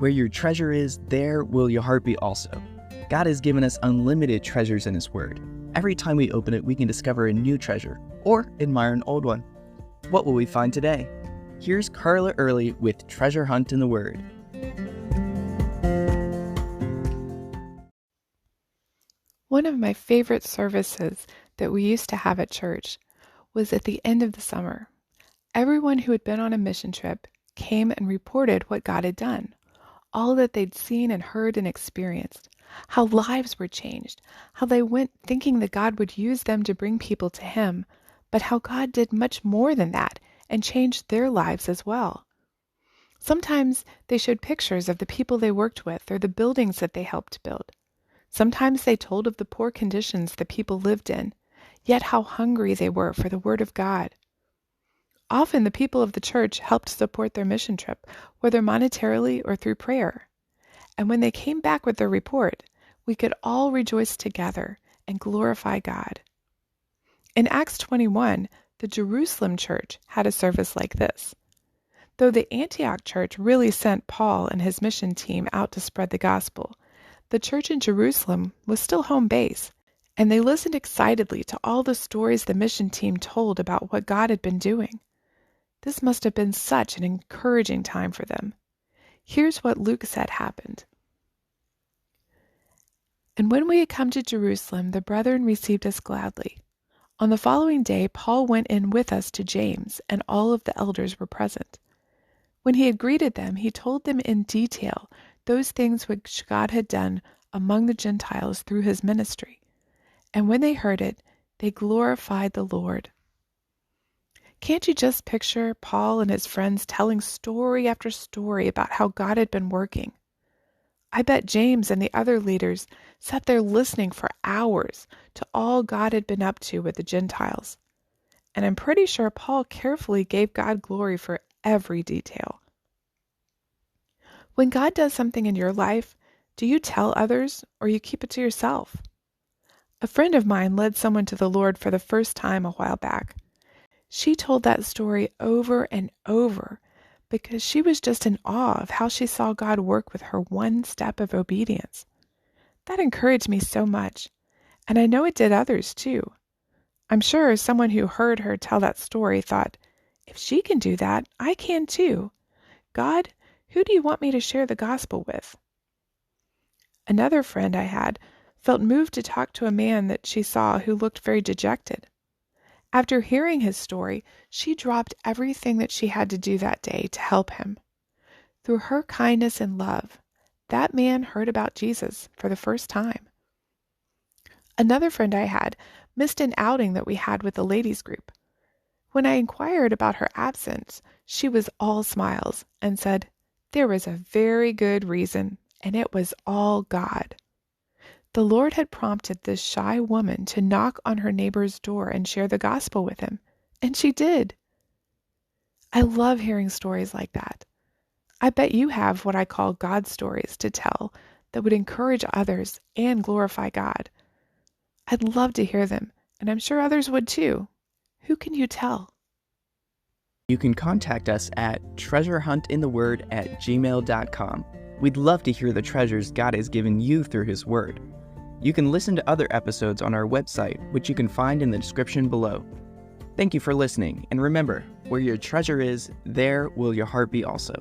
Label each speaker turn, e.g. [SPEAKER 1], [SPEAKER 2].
[SPEAKER 1] Where your treasure is, there will your heart be also. God has given us unlimited treasures in His Word. Every time we open it, we can discover a new treasure or admire an old one. What will we find today? Here's Carla Early with Treasure Hunt in the Word.
[SPEAKER 2] One of my favorite services that we used to have at church was at the end of the summer. Everyone who had been on a mission trip came and reported what God had done, all that they'd seen and heard and experienced, how lives were changed, how they went thinking that God would use them to bring people to Him, but how God did much more than that and changed their lives as well. Sometimes they showed pictures of the people they worked with or the buildings that they helped build. Sometimes they told of the poor conditions the people lived in, yet how hungry they were for the Word of God. Often the people of the church helped support their mission trip, whether monetarily or through prayer. And when they came back with their report, we could all rejoice together and glorify God. In Acts 21, the Jerusalem church had a service like this. Though the Antioch church really sent Paul and his mission team out to spread the gospel, the church in Jerusalem was still home base, and they listened excitedly to all the stories the mission team told about what God had been doing. This must have been such an encouraging time for them. Here's what Luke said happened. And when we had come to Jerusalem, the brethren received us gladly. On the following day, Paul went in with us to James, and all of the elders were present. When he had greeted them, he told them in detail those things which God had done among the Gentiles through his ministry. And when they heard it, they glorified the Lord. Can't you just picture Paul and his friends telling story after story about how God had been working? I bet James and the other leaders sat there listening for hours to all God had been up to with the Gentiles. And I'm pretty sure Paul carefully gave God glory for every detail. When God does something in your life, do you tell others or you keep it to yourself? A friend of mine led someone to the Lord for the first time a while back. She told that story over and over because she was just in awe of how she saw God work with her one step of obedience. That encouraged me so much, and I know it did others too. I'm sure someone who heard her tell that story thought, if she can do that, I can too. God, who do you want me to share the gospel with? Another friend I had felt moved to talk to a man that she saw who looked very dejected. After hearing his story, she dropped everything that she had to do that day to help him. Through her kindness and love, that man heard about Jesus for the first time. Another friend I had missed an outing that we had with the ladies group. When I inquired about her absence, she was all smiles and said, there was a very good reason, and it was all God. The Lord had prompted this shy woman to knock on her neighbor's door and share the gospel with him, and she did. I love hearing stories like that. I bet you have what I call God stories to tell that would encourage others and glorify God. I'd love to hear them, and I'm sure others would too. Who can you tell?
[SPEAKER 1] You can contact us at treasurehuntintheword@gmail.com. We'd love to hear the treasures God has given you through His Word. You can listen to other episodes on our website, which you can find in the description below. Thank you for listening, and remember, where your treasure is, there will your heart be also.